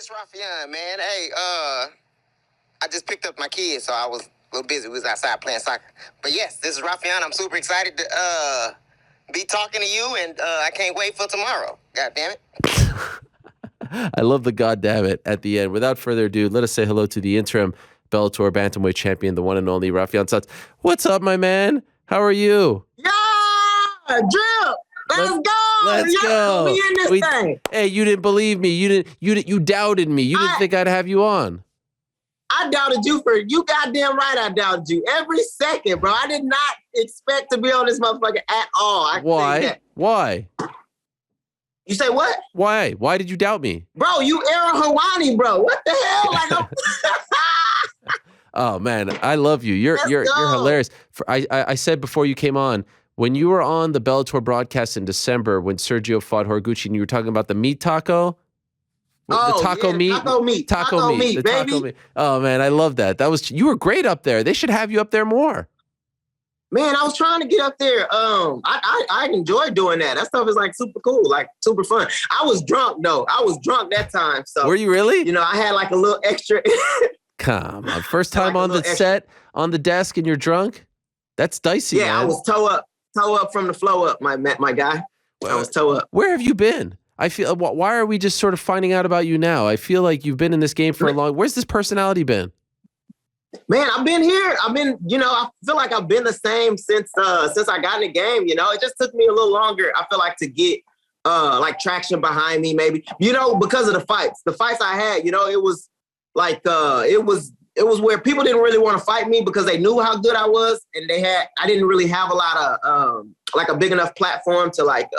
it's Raufeon, man. Hey, I just picked up my kids, so I was a little busy. We was outside playing soccer. But yes, this is Raufeon. I'm super excited to be talking to you, and I can't wait for tomorrow. God damn it. I love the goddamn it at the end. Without further ado, let us say hello to the interim Bellator bantamweight champion, the one and only Raufeon Stots. What's up, my man? How are you? Yeah, Drip. Let's go. Let's go. We in this thing. Hey, you didn't believe me. You doubted me. You didn't think I'd have you on. I doubted you you goddamn right I doubted you. Every second, bro. I did not expect to be on this motherfucker at all. Why? Why? You say what? Why? Why did you doubt me? Bro, you Aaron Hawani, bro. What the hell? Like, oh man, I love you. You're hilarious. I said before you came on, when you were on the Bellator broadcast in December when Sergio fought Horiguchi and you were talking about the meat taco. Oh, the taco yeah, meat. Taco meat, baby. Taco meat. Oh man, I love that. You were great up there. They should have you up there more. Man, I was trying to get up there. I enjoy doing that. That stuff is like super cool, like super fun. I was drunk though. I was drunk that time. So were you really? You know, I had like a little extra. Come on, first time on the set, on the desk, and you're drunk. That's dicey. Yeah, man. I was toe up from the flow up, my guy. I was toe up. Where have you been? I feel. Why are we just sort of finding out about you now? I feel like you've been in this game for a long. Where's this personality been? Man, I've been here. I feel like I've been the same since I got in the game. You know, it just took me a little longer. I feel like to get like traction behind me, maybe. You know, because of the fights. The fights I had, you know, it was like it was where people didn't really want to fight me because they knew how good I was, and I didn't really have a lot of like a big enough platform to like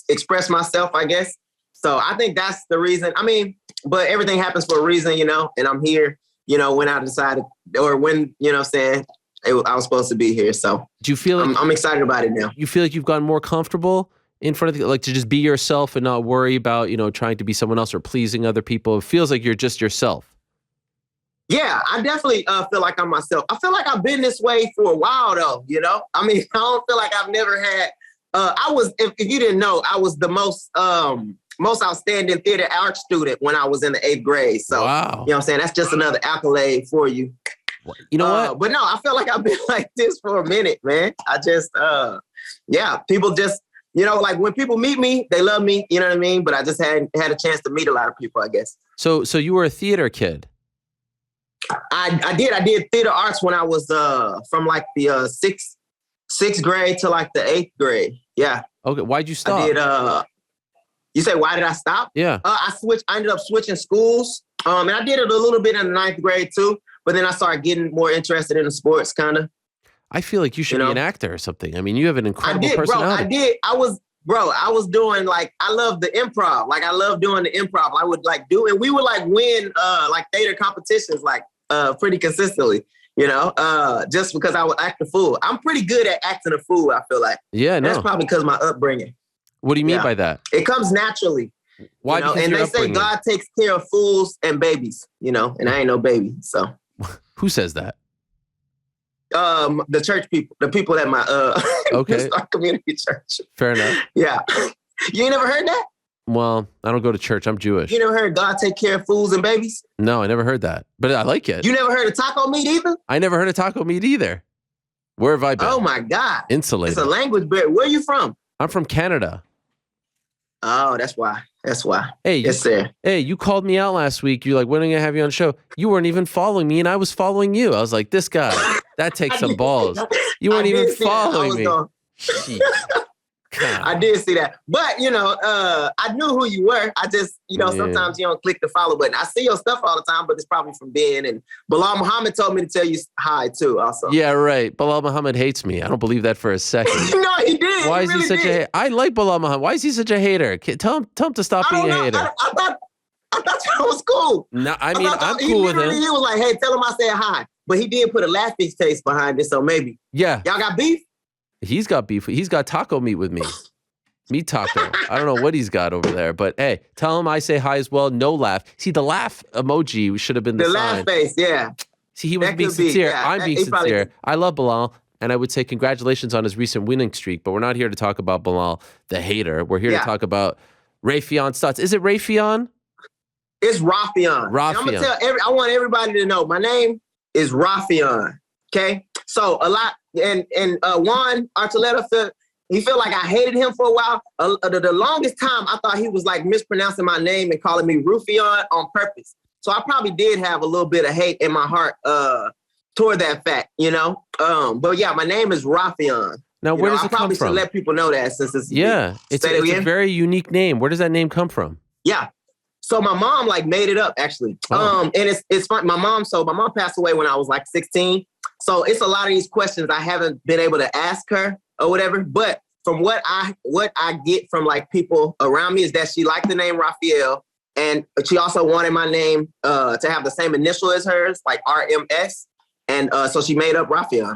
express myself, I guess. So I think that's the reason. I mean, but everything happens for a reason, you know, and I'm here. You know, when I decided, or when, you know what I'm saying, I was supposed to be here. So do you feel like I'm excited about it now? You feel like you've gotten more comfortable in front of like to just be yourself and not worry about, you know, trying to be someone else or pleasing other people? It feels like you're just yourself. Yeah, I definitely feel like I'm myself. I feel like I've been this way for a while though, you know? I mean, I don't feel like I've never had, if you didn't know, I was the most outstanding theater arts student when I was in the 8th grade. So, wow. You know what I'm saying? That's just another accolade for you. You know what? But no, I feel like I've been like this for a minute, man. I just, people just, you know, like when people meet me, they love me, you know what I mean? But I just hadn't had a chance to meet a lot of people, I guess. So you were a theater kid? I did theater arts when I was from like the sixth grade to like the 8th grade. Yeah. Okay. Why'd you stop? I did, you say, why did I stop? Yeah. I ended up switching schools. And I did it a little bit in the 9th grade too. But then I started getting more interested in the sports, kind of. I feel like you should be an actor or something. I mean, you have an incredible personality. I was doing like, I love the improv. Like I love doing the improv. I would like do, and we would like win like theater competitions like pretty consistently, you know, just because I would act a fool. I'm pretty good at acting a fool, I feel like. Yeah, no. That's probably because of my upbringing. What do you mean by that? It comes naturally. Why? You know? And they say God takes care of fools and babies, you know, and I ain't no baby, so. Who says that? The church people, the people at my okay. our community church. Fair enough. Yeah. You ain't never heard that? Well, I don't go to church. I'm Jewish. You never heard God take care of fools and babies? No, I never heard that. But I like it. You never heard of taco meat either? I never heard of taco meat either. Where have I been? Oh my God. Insulated. It's a language barrier. Where are you from? I'm from Canada. Oh, that's why. That's why. Hey, yes, sir. Hey, you called me out last week. You're like, when am I going to have you on the show? You weren't even following me, and I was following you. I was like, this guy, that takes some balls. You weren't even following me. I did see that. But, you know, I knew who you were. I just, you know, sometimes you don't click the follow button. I see your stuff all the time, but it's probably from Ben. And Bilal Muhammad told me to tell you hi, too, also. Yeah, right. Bilal Muhammad hates me. I don't believe that for a second. No, he did. Why is he such a hater? I like Bilal Muhammad. Why is he such a hater? Tell him to stop being a hater. I thought that was cool. No, I mean, I'm cool with him. He was like, hey, tell him I said hi. But he did put a laughing face behind it, so maybe. Yeah. Y'all got beef? He's got beef. He's got taco meat with me. Meat taco. I don't know what he's got over there, but hey, tell him I say hi as well. No laugh. See, the laugh emoji should have been the sign. Laugh face, yeah. See, he was being sincere. I'm being sincere. I love Bilal, and I would say congratulations on his recent winning streak, but we're not here to talk about Bilal, the hater. We're here to talk about Raufeon Stots. Is it Raufeon? It's Raufeon. And I'm gonna I want everybody to know my name is Raufeon. Okay, so a lot and Juan Archuleta he felt like I hated him for a while. The longest time I thought he was like mispronouncing my name and calling me Raufeon on purpose. So I probably did have a little bit of hate in my heart toward that fact, you know. But yeah, my name is Raufeon. Now, where does it come from? I probably should let people know that since it's it's a very unique name. Where does that name come from? Yeah. So my mom like made it up actually. And it's fun. My mom passed away when I was like 16. So it's a lot of these questions I haven't been able to ask her or whatever. But from what I get from like people around me is that she liked the name Raphael, and she also wanted my name to have the same initial as hers, like RMS. And so she made up Raufeon.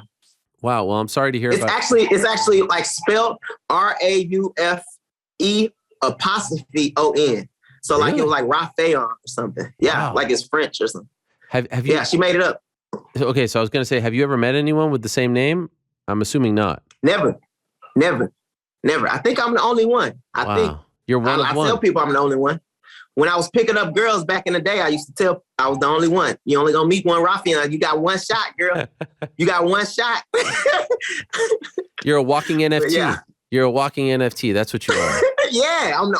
Wow. Well, I'm sorry to hear it's actually like spelled RAUFE''ON. So like it was like Raufeon or something. Yeah, wow. Like it's French or something. Have you? Yeah, she made it up. Okay, so I was gonna say, have you ever met anyone with the same name? I'm assuming not. Never. I think I'm the only one. I think you're one of one. I tell people I'm the only one. When I was picking up girls back in the day, I used to tell I was the only one. You only gonna meet one Raufeon. You got one shot, girl. You got one shot. You're a walking NFT. Yeah. You're a walking NFT. That's what you are. Yeah, I'm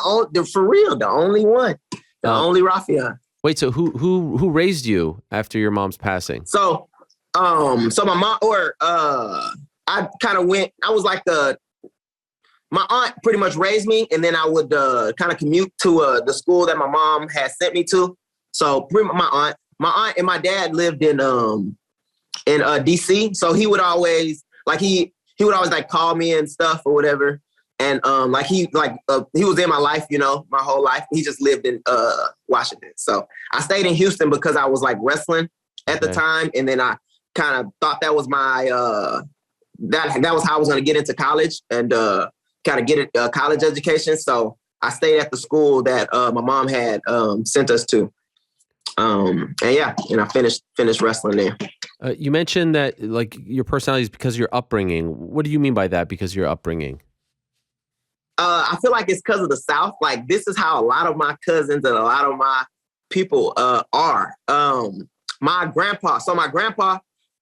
for real, the only one. The only Raufeon. Wait, so who raised you after your mom's passing? So my mom I kind of went, I was like my aunt pretty much raised me, and then I would kind of commute to the school that my mom had sent me to. So my aunt and my dad lived in DC. So he would always he would always like call me and stuff or whatever. And he was in my life, you know, my whole life. He just lived in Washington. So I stayed in Houston because I was like wrestling at the time. And then I kind of thought that was my that was how I was going to get into college and kind of get a college education. So I stayed at the school that my mom had sent us to. And I finished wrestling there. You mentioned that like your personality is because of your upbringing. What do you mean by that? Because of your upbringing? I feel like it's because of the South. Like this is how a lot of my cousins and a lot of my people are. My grandpa,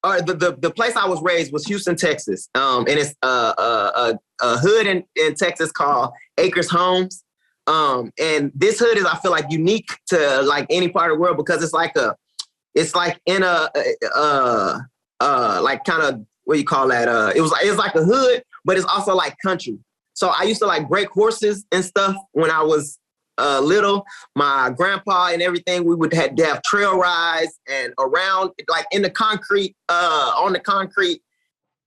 the place I was raised was Houston, Texas. And it's a hood in Texas called Acres Homes. And this hood is, I feel like, unique to like any part of the world because it's like in a like kind of, what do you call that? It's like a hood, but it's also like country. So I used to like break horses and stuff when I was little. My grandpa and everything, we would have to have trail rides and around like in the concrete, on the concrete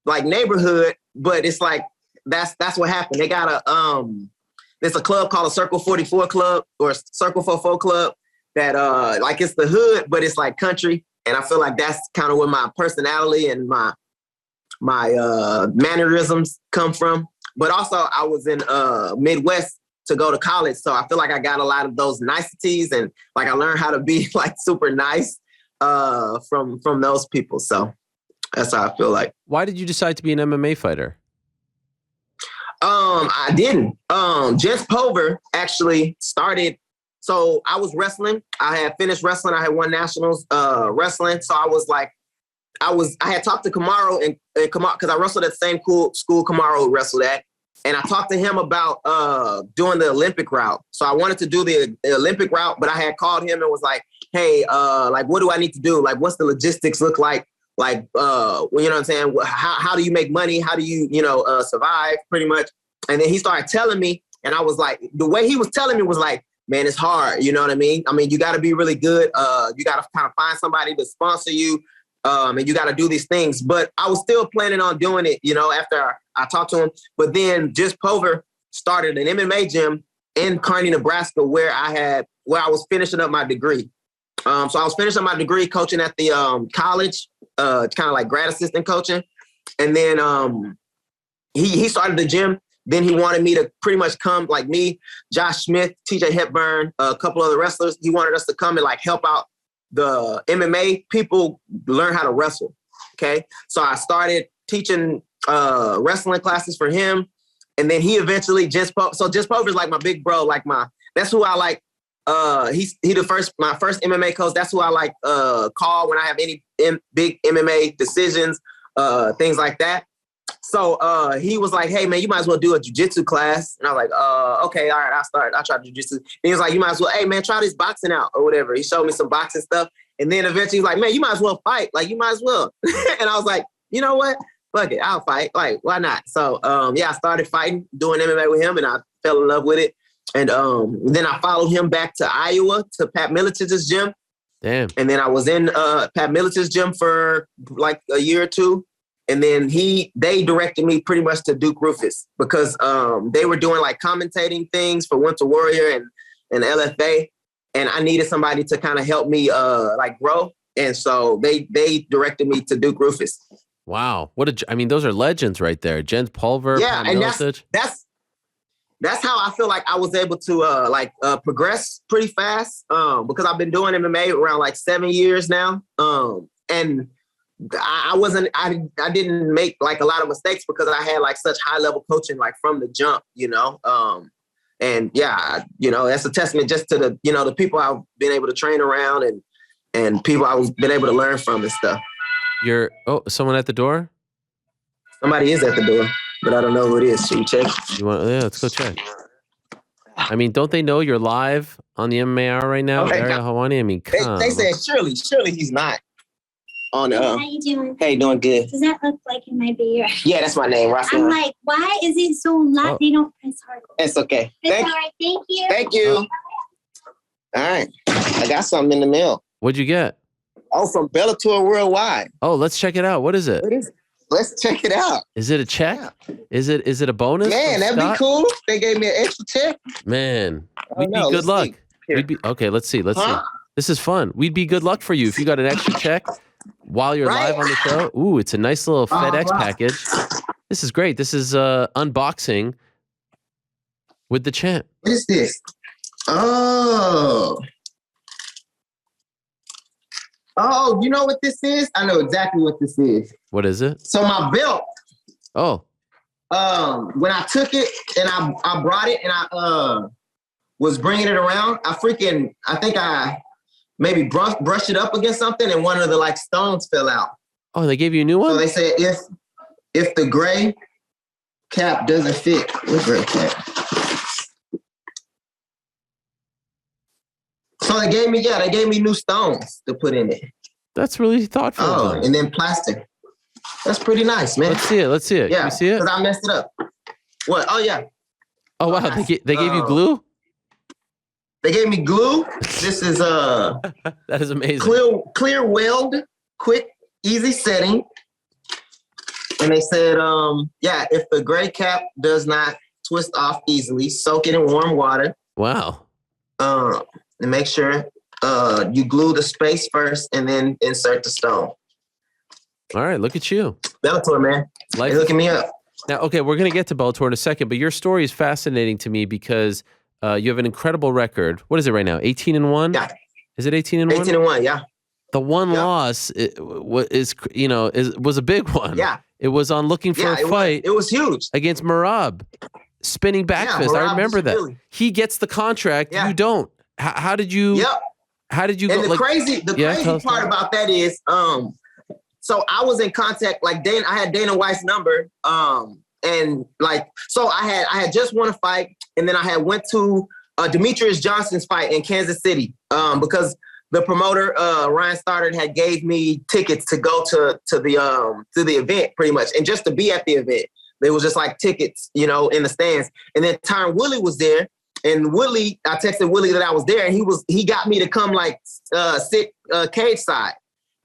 like neighborhood. But it's like that's what happened. They got there's a club called a Circle 44 Club or Circle 44 Club that like it's the hood, but it's like country. And I feel like that's kind of where my personality and my mannerisms come from. But also I was in Midwest to go to college. So I feel like I got a lot of those niceties and like I learned how to be like super nice from those people. So that's how I feel like. Why did you decide to be an MMA fighter? I didn't. Jess Pover actually started. So I was wrestling. I had finished wrestling. I had won nationals wrestling. So I had talked to Kamaru and Kamaru because I wrestled at the same school Kamaru wrestled at. And I talked to him about doing the Olympic route. So I wanted to do the Olympic route, but I had called him and was like, hey, like, what do I need to do? Like, what's the logistics look like? Like, well, you know what I'm saying? How do you make money? How do you, survive pretty much? And then he started telling me, and I was like, the way he was telling me was like, man, it's hard. You know what I mean? I mean, you got to be really good. You got to kind of find somebody to sponsor you. And you got to do these things. But I was still planning on doing it, after I talked to him. But then Just Pover started an MMA gym in Kearney, Nebraska, where I was finishing up my degree. So I was finishing my degree coaching at the college, kind of like grad assistant coaching. And then he started the gym. Then he wanted me to pretty much come, like me, Josh Smith, TJ Hepburn, a couple other wrestlers. He wanted us to come and like help out the MMA people learn how to wrestle. Okay. So I started teaching wrestling classes for him. And then he eventually Just Pover is like my big bro, that's who I like He my first MMA coach. That's who I like call when I have any big MMA decisions, things like that. So he was like, hey man, you might as well do a jiu-jitsu class. And I was like, okay, all right, I'll try jiu-jitsu. And he was like, you might as well, hey man, try this boxing out or whatever. He showed me some boxing stuff. And then eventually he's like, man, you might as well fight. Like, you might as well. And I was like, you know what? Fuck it, I'll fight. Like, why not? So I started fighting, doing MMA with him, and I fell in love with it. And then I followed him back to Iowa to Pat Militich's gym. Damn. And then I was in Pat Militich's gym for like a year or two. And then they directed me pretty much to Duke Rufus because they were doing like commentating things for Winter Warrior and LFA. And I needed somebody to kind of help me like grow. And so they directed me to Duke Rufus. Wow. Those are legends right there. Jens Pulver. Yeah. And that's how I feel like I was able to progress pretty fast because I've been doing MMA around like 7 years now. And I didn't make like a lot of mistakes because I had like such high level coaching like from the jump, you know. And yeah, you know, that's a testament just to the, you know, the people I've been able to train around and people I've been able to learn from and stuff. Someone at the door? Somebody is at the door, but I don't know who it is. Should we check? Let's go check. I mean, don't they know you're live on the MMA Hour right now? Okay, Ariel Helwani? I mean, they said surely he's not. On how you doing? Hey, doing good. Does that look like it might be your? Yeah, that's my name, Raufeon. I'm like, why is it so loud? Oh. They don't press hard. It's okay. It's all right. Thank you. Thank you. All right. I got something in the mail. What'd you get? Oh, from Bellator Worldwide. Oh, let's check it out. What is it? What is it? Let's check it out. Is it a check? Yeah. Is it a bonus? Man, that'd be cool. They gave me an extra check. Man, we'd be good Let's luck. see. Okay, let's see. Let's see. This is fun. We'd be good luck for you if you got an extra check while you're live on the show. Ooh, it's a nice little FedEx package. This is great. This is unboxing with the champ. What is this? Oh, you know what this is? I know exactly what this is. What is it? So my belt. Oh. When I took it and I brought it and I was bringing it around, I think I maybe brushed it up against something and one of the like stones fell out. Oh, they gave you a new one? So they said if the gray cap doesn't fit, what gray cap? So they gave me new stones to put in it. That's really thoughtful. Oh, and then plastic. That's pretty nice, man. Let's see it. Yeah, can we see it? because I messed it up. What? Oh yeah. Oh wow, they gave you glue? They gave me glue. This is that is amazing. clear weld, quick, easy setting. And they said, if the gray cap does not twist off easily, soak it in warm water. Wow. And make sure you glue the space first and then insert the stone. All right, look at you. Bellator, man. They're hooking me up. Now, okay, we're going to get to Bellator in a second, but your story is fascinating to me because you have an incredible record. What is it right now? 18-1? Yeah. Is it 18-1? 18-1, yeah. The one loss was a big one. Yeah. It was on looking for a fight. It was huge. Against Marab. Spinning back fist. I remember that. Really. He gets the contract. Yeah. You don't. How did you? Yep. How did you? And the crazy part about that is, so I was in contact like Dana. I had Dana White's number, and like so I had just won a fight, and then I had went to Demetrius Johnson's fight in Kansas City because the promoter Ryan Stoddard had gave me tickets to go to the event pretty much, and just to be at the event. They was just like tickets, in the stands. And then Tyron Woodley was there. And Woodley, I texted Woodley that I was there, and he got me to come like sit cage side.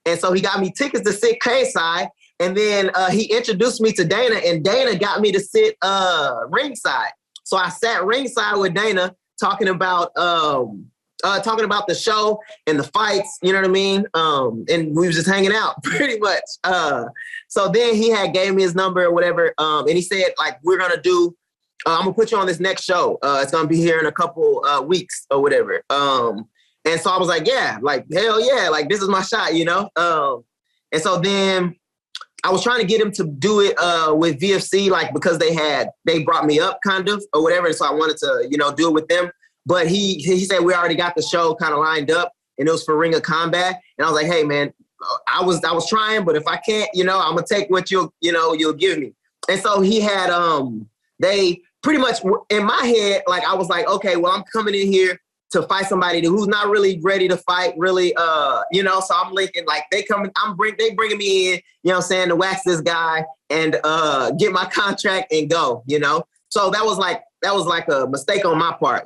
And so he got me tickets to sit cage side. And then he introduced me to Dana, and Dana got me to sit ringside. So I sat ringside with Dana talking about the show and the fights, you know what I mean? And we was just hanging out pretty much. So then he had gave me his number or whatever. And he said, like, we're going to do, I'm going to put you on this next show. It's going to be here in a couple weeks or whatever. And so I was like, yeah, like, hell yeah. Like, this is my shot, And so then I was trying to get him to do it with VFC, like, because they brought me up kind of or whatever. And so I wanted to, do it with them. but he said we already got the show kind of lined up, and it was for Ring of Combat. And I was like, hey man, I was trying, but if I can't, I'm gonna take what you'll give me. And so he had they pretty much in my head, like I was like, okay, well I'm coming in here to fight somebody who's not really ready to fight, really, so I'm linking, like they bringing me in, to wax this guy and get my contract and go, So that was like a mistake on my part,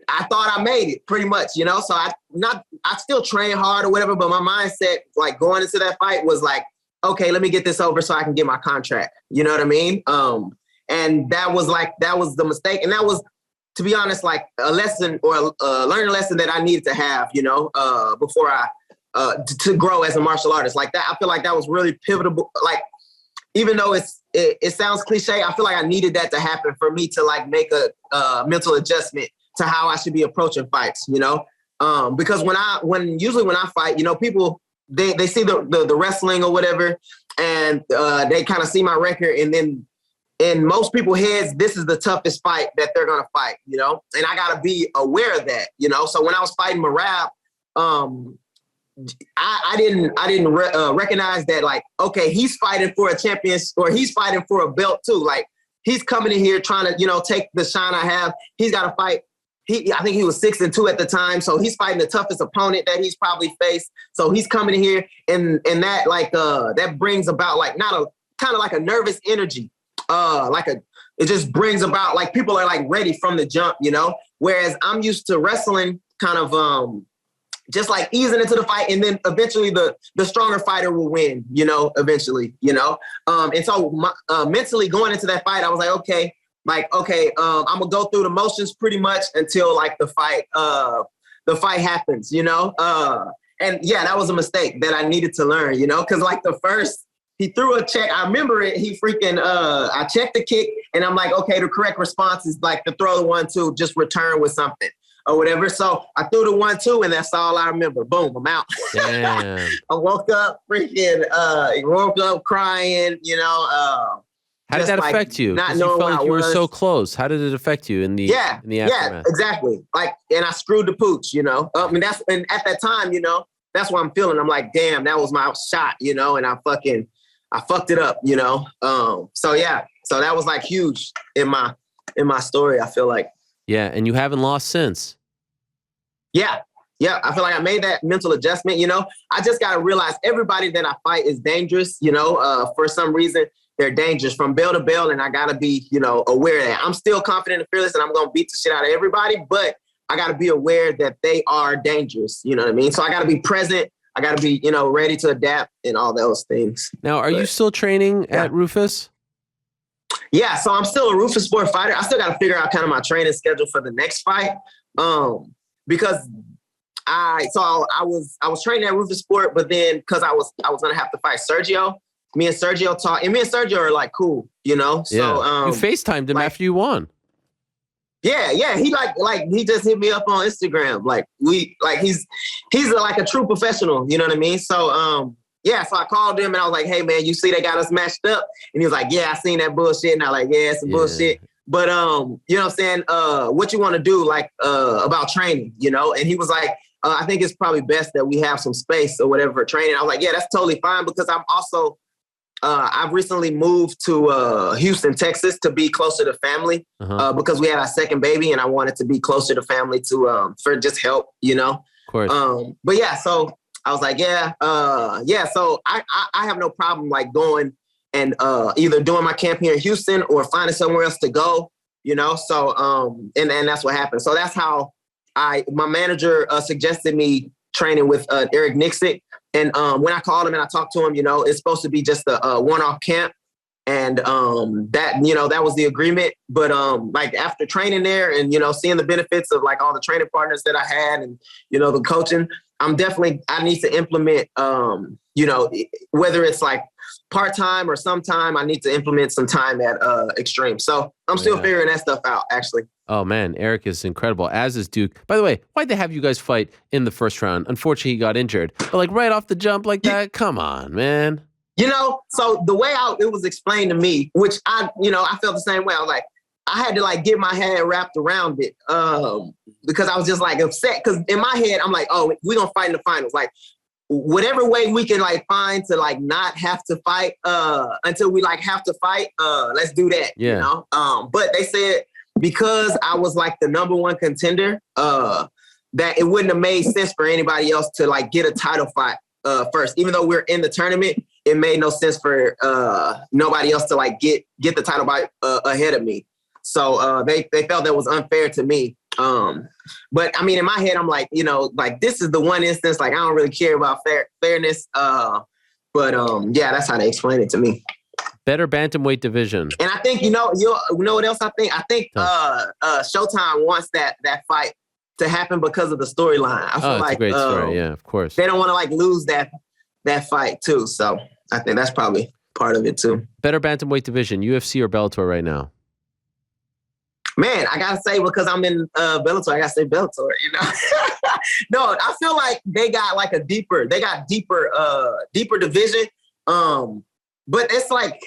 I thought I made it pretty much, so I still train hard or whatever, but my mindset, like going into that fight was like, okay, let me get this over so I can get my contract. You know what I mean? And that was the mistake. And that was, to be honest, like a lesson or a learning lesson that I needed to have, before I, to grow as a martial artist. Like that, I feel like that was really pivotal. Like, even though it sounds cliche, I feel like I needed that to happen for me to like make a mental adjustment to how I should be approaching fights, because usually when I fight, people, they see the wrestling or whatever, and they kind of see my record, and then in most people's heads, this is the toughest fight that they're gonna fight, and I gotta be aware of that, So when I was fighting Marab, I didn't recognize that, like, okay, he's fighting for a champion, or he's fighting for a belt too. Like, he's coming in here trying to, take the shine I have. He's got to fight. I think he was 6-2 at the time, so he's fighting the toughest opponent that he's probably faced. So he's coming in here, and that like that brings about like not a kind of like a nervous energy, it just brings about like people are like ready from the jump, Whereas I'm used to wrestling kind of just like easing into the fight, and then eventually the stronger fighter will win, eventually, And so mentally going into that fight, I was like, okay, I'm gonna go through the motions pretty much until like the fight happens, and yeah, that was a mistake that I needed to learn, because like the first, he threw a check. I remember it. He freaking, I checked the kick, and I'm like, okay, the correct response is like to throw the 1-2, just return with something or whatever. So I threw the 1-2, and that's all I remember. Boom, I'm out. Damn. I woke up crying, How did that affect you? Not 'Cause knowing you felt where like I you were was. so close. How did it affect you in the aftermath? Yeah, exactly. Like, and I screwed the pooch, and at that time, that's what I'm feeling. I'm like, damn, that was my shot, and I fucked it up, So yeah, so that was like huge in my story. I feel like. Yeah, and you haven't lost since. Yeah, I feel like I made that mental adjustment. I just gotta realize everybody that I fight is dangerous. For some reason. They're dangerous from bell to bell, and I gotta be, aware of that. I'm still confident and fearless, and I'm gonna beat the shit out of everybody, but I gotta be aware that they are dangerous. You know what I mean? So I gotta be present. I gotta be, ready to adapt and all those things. Now, are you still training at Rufus? Yeah, so I'm still a Rufus sport fighter. I still gotta figure out kind of my training schedule for the next fight, because I was training at Rufus Sport, but then because I was gonna have to fight Sergio. Me and Sergio talk, and me and Sergio are like cool, So you FaceTimed him after you won. Yeah. He he just hit me up on Instagram. He's like a true professional, you know what I mean? So so I called him and I was like, hey man, you see they got us matched up? And he was like, yeah, I seen that bullshit. And I was like, yeah, it's some bullshit. But you know what I'm saying? What you want to do about training, And he was like, I think it's probably best that we have some space or whatever for training. I was like, yeah, that's totally fine, because I'm also I've recently moved to Houston, Texas, to be closer to family, because we had our second baby, and I wanted to be closer to family for just help, Of course. But yeah, so I was like, so I have no problem like going and either doing my camp here in Houston or finding somewhere else to go, So and that's what happened. So that's how my manager suggested me training with Eric Nixick. And when I called him and I talked to him, it's supposed to be just a one-off camp. And that was the agreement. But after training there and, seeing the benefits of like all the training partners that I had and, the coaching, I need to implement, whether it's like part-time or sometime, I need to implement some time at Extreme. So I'm still figuring that stuff out, actually. Oh, man, Eric is incredible, as is Duke. By the way, why'd they have you guys fight in the first round? Unfortunately, he got injured. But, like, right off the jump like that? Come on, man. So the way it was explained to me, which I felt the same way. I was like, I had to like get my head wrapped around it because I was just like upset. Because in my head, I'm like, oh, we're gonna fight in the finals. Like whatever way we can like find to like not have to fight until we like have to fight. Let's do that. Yeah. You know. But they said because I was like the number one contender, that it wouldn't have made sense for anybody else to like get a title fight first. Even though we're in the tournament, it made no sense for nobody else to like get the title fight ahead of me. So they felt that was unfair to me. But I mean, in my head, I'm like, you know, like this is the one instance, like I don't really care about fairness. But yeah, that's how they explain it to me. Better bantamweight division. And I think, you know what else I think? I think Showtime wants that fight to happen because of the storyline. I feel like a great story. Yeah, of course. They don't want to like lose that fight too. So I think that's probably part of it too. Better bantamweight division, UFC or Bellator right now? Man, I gotta say, because I'm in Bellator, I gotta say Bellator, you know. No, I feel like they got deeper division. But it's like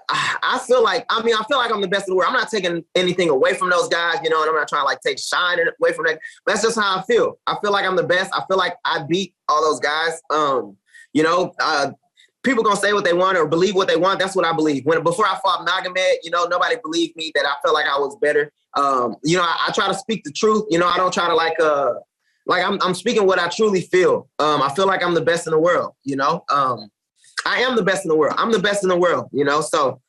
I feel like I'm the best in the world. I'm not taking anything away from those guys, you know, and I'm not trying to like take shine away from that. That's just how I feel. I feel like I'm the best. I feel like I beat all those guys. You know, people gonna say what they want or believe what they want. That's what I believe. Before I fought Magomed, you know, nobody believed me that I felt like I was better. You know, I try to speak the truth. You know, I don't try to like I'm speaking what I truly feel. I feel like I'm the best in the world. You know, I am the best in the world. I'm the best in the world. You know, so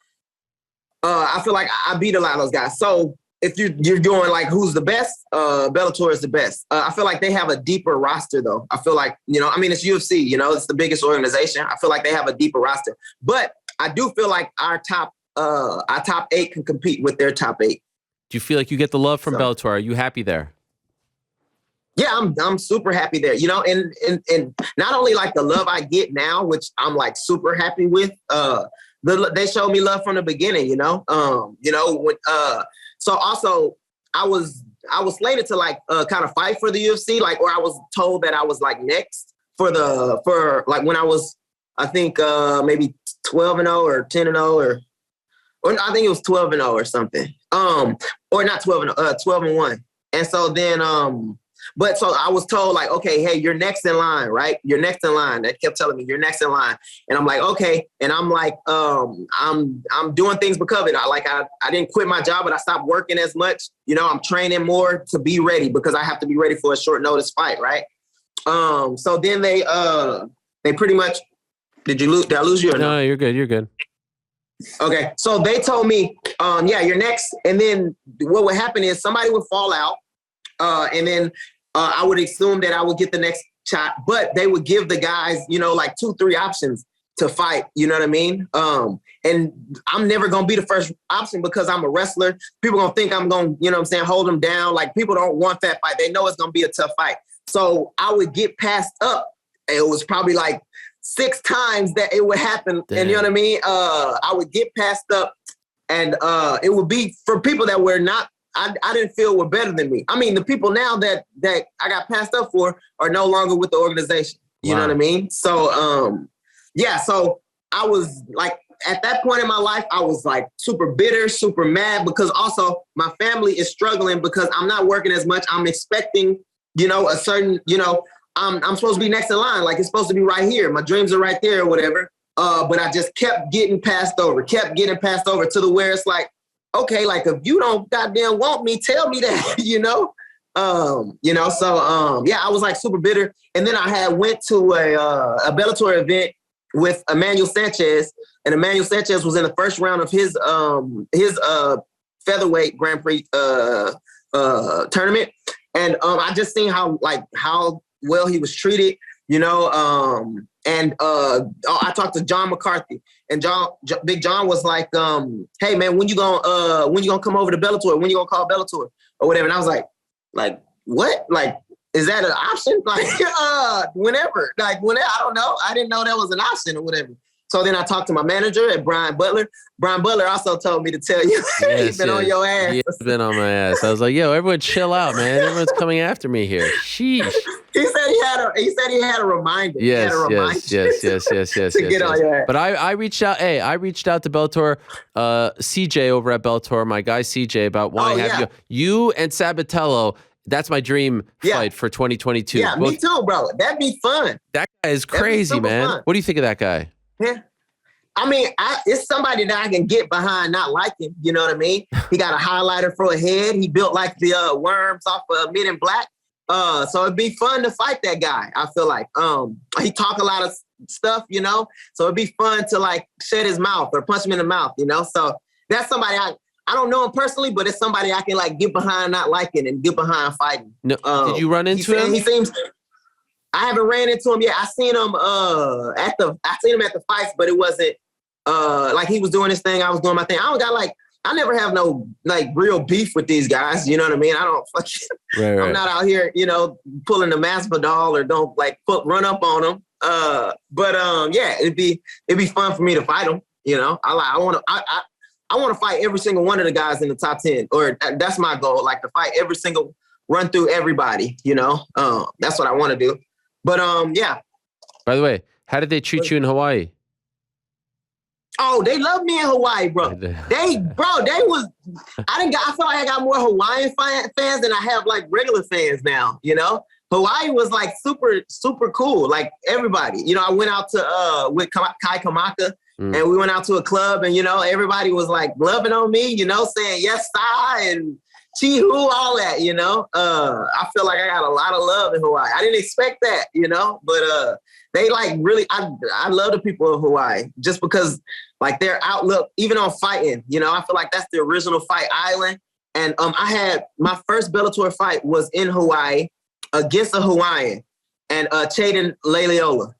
I feel like I beat a lot of those guys. So if you're doing like who's the best, Bellator is the best. I feel like they have a deeper roster though. I feel like, you know, I mean, it's UFC, you know, it's the biggest organization. I feel like they have a deeper roster, but I do feel like our top 8 can compete with their top 8. Do you feel like you get the love from Bellator? Are you happy there? Yeah, I'm super happy there, you know, and not only like the love I get now, which I'm like super happy with, they showed me love from the beginning, you know, when, so also I was slated to like kind of fight for the UFC, like, or I was told that I was like next for like when I was, I think maybe 12-0 or 10-0 or I think it was 12-0 or something. Or not 12-0, 12-1. And so then but so I was told like, okay, hey, you're next in line, right? You're next in line. They kept telling me you're next in line. And I'm like, okay. And I'm like, I'm doing things because of it. I didn't quit my job, but I stopped working as much. You know, I'm training more to be ready because I have to be ready for a short notice fight, right? So then they pretty much, did I lose you or no? No, you're good. You're good. Okay. So they told me, yeah, you're next. And then what would happen is somebody would fall out. And then I would assume that I would get the next shot, but they would give the guys, you know, like 2-3 options to fight. You know what I mean? And I'm never going to be the first option because I'm a wrestler. People going to think I'm going to, you know what I'm saying, hold them down. Like people don't want that fight. They know it's going to be a tough fight. So I would get passed up. It was probably like 6 times that it would happen. Damn. And you know what I mean? I would get passed up and it would be for people that were not, I didn't feel were better than me. I mean, the people now that I got passed up for are no longer with the organization. You know what I mean? So, yeah. So I was like, at that point in my life, I was like super bitter, super mad because also my family is struggling because I'm not working as much. I'm expecting, you know, a certain, you know, I'm supposed to be next in line. Like it's supposed to be right here. My dreams are right there or whatever. But I just kept getting passed over to the where it's like, okay, like if you don't goddamn want me, tell me that, you know? So yeah, I was like super bitter. And then I had went to a Bellator event with Emmanuel Sanchez, and Emmanuel Sanchez was in the first round of his featherweight Grand Prix tournament. And I just seen how well he was treated, you know, I talked to John McCarthy, and Big John was like, hey man, when you gonna come over to Bellator? When you gonna call Bellator or whatever? And I was like, what? Like, is that an option? Like, whenever, I don't know. I didn't know that was an option or whatever. So then I talked to my manager at Brian Butler. Brian Butler also told me to tell you, he's been on your ass. He's been on my ass. I was like, yo, everyone chill out, man. Everyone's coming after me here. Sheesh. He said he had a reminder. He had Yes, a reminder yes. to get on your ass. But I reached out. Hey, I reached out to Bellator, CJ over at Bellator, my guy CJ, about wanting to have you and Sabatello. That's my dream fight for 2022. Yeah, me too, bro. That'd be fun. That guy is crazy, man. Fun. What do you think of that guy? Yeah. I mean, it's somebody that I can get behind not liking. You know what I mean? He got a highlighter for a head. He built like the worms off of Men in Black. So it'd be fun to fight that guy. I feel like he talk a lot of stuff, you know. So it'd be fun to like shut his mouth or punch him in the mouth, you know. So that's somebody I don't know him personally, but it's somebody I can like get behind not liking and get behind fighting. No, did you run into him? He seems. I haven't ran into him yet. I seen him at the fights, but it wasn't like he was doing his thing. I was doing my thing. I never have no like real beef with these guys. You know what I mean? I don't fucking. Right. I'm not out here, you know, pulling the Masvidal or don't like run up on them. Yeah, it'd be fun for me to fight them. You know, I want to fight every single one of the guys in the top 10, or that's my goal. Like to fight run through everybody. You know, that's what I want to do. But yeah. By the way, how did they treat you in Hawaii? Oh, they love me in Hawaii, bro. I feel like I got more Hawaiian fans than I have like regular fans now, you know? Hawaii was like super, super cool. Like everybody, you know, I went out to, with Kai Kamaka and we went out to a club and, you know, everybody was like loving on me, you know, saying yes, I and Chihu, all that, you know? I feel like I got a lot of love in Hawaii. I didn't expect that, you know, but they like really, I love the people of Hawaii just because like their outlook, even on fighting, you know, I feel like that's the original fight island. And I had my first Bellator fight was in Hawaii against a Hawaiian and Chaden Laleola.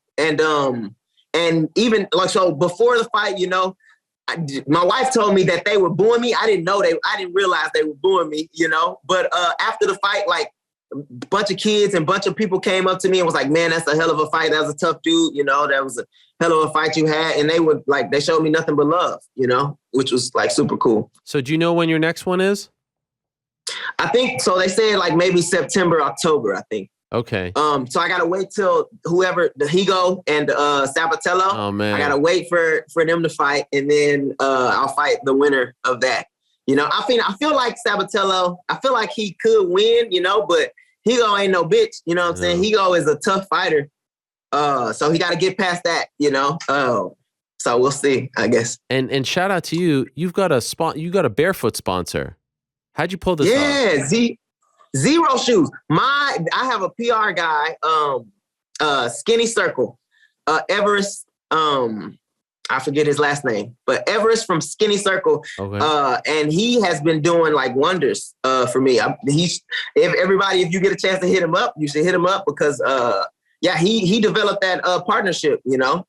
And even like, so before the fight, you know, my wife told me that they were booing me. I didn't realize they were booing me, you know, but after the fight, like a bunch of kids and a bunch of people came up to me and was like, man, that's a hell of a fight. That was a tough dude. You know, that was a hell of a fight you had. And they showed me nothing but love, you know, which was like super cool. So do you know when your next one is? I think, so they said like maybe September, October, I think. Okay. So I gotta wait till whoever the Higo and Sabatello. Oh man. I gotta wait for them to fight, and then I'll fight the winner of that. You know, I feel like Sabatello. I feel like he could win. You know, but Higo ain't no bitch. You know what I'm saying? Higo is a tough fighter. So he got to get past that. You know. So we'll see. I guess. And shout out to you. You've got a barefoot sponsor. How'd you pull this off? Yeah, Zero Shoes. I have a PR guy, Skinny Circle, Everest. I forget his last name, but Everest from Skinny Circle. Okay. And he has been doing like wonders for me. If you get a chance to hit him up, you should hit him up because he developed that partnership, you know.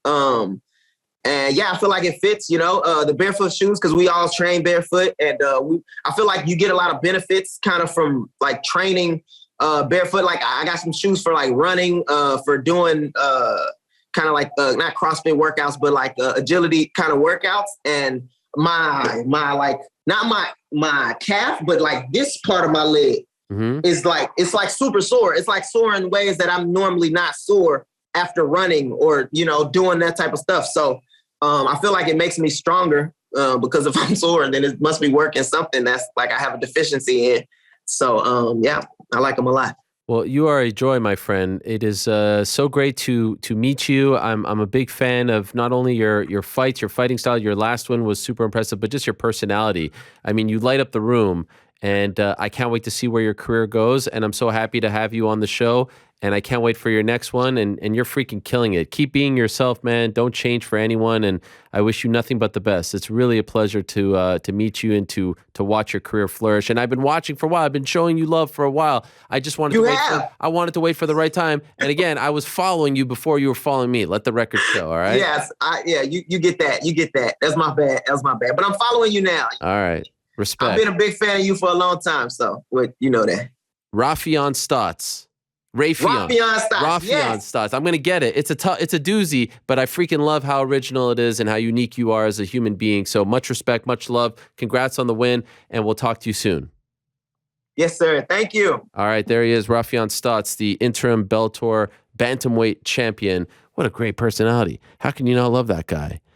And yeah, I feel like it fits, you know, the barefoot shoes, because we all train barefoot. And I feel like you get a lot of benefits kind of from like training barefoot. Like I got some shoes for like running, for doing kind of like not CrossFit workouts, but like agility kind of workouts. And my like, not my calf, but like this part of my leg is like, it's like super sore. It's like sore in ways that I'm normally not sore after running or, you know, doing that type of stuff. So I feel like it makes me stronger because if I'm sore, then it must be working something that's like I have a deficiency in. So yeah, I like them a lot. Well, you are a joy, my friend. It is so great to meet you. I'm a big fan of not only your fights, your fighting style. Your last one was super impressive, but just your personality. I mean, you light up the room, and I can't wait to see where your career goes. And I'm so happy to have you on the show. And I can't wait for your next one. And you're freaking killing it. Keep being yourself, man. Don't change for anyone. And I wish you nothing but the best. It's really a pleasure to meet you and to watch your career flourish. And I've been watching for a while. I've been showing you love for a while. I just wanted I wanted to wait for the right time. And again, I was following you before you were following me. Let the record show. All right. Yes. You get that. You get that. That's my bad. But I'm following you now. All right. Respect. I've been a big fan of you for a long time. So you know that. Raufeon Stots. Raufeon Stots. I'm gonna get it. It's a doozy, but I freaking love how original it is and how unique you are as a human being. So much respect, much love. Congrats on the win, and we'll talk to you soon. Yes, sir. Thank you. All right, there he is, Raufeon Stots, the interim Bellator bantamweight champion. What a great personality. How can you not love that guy?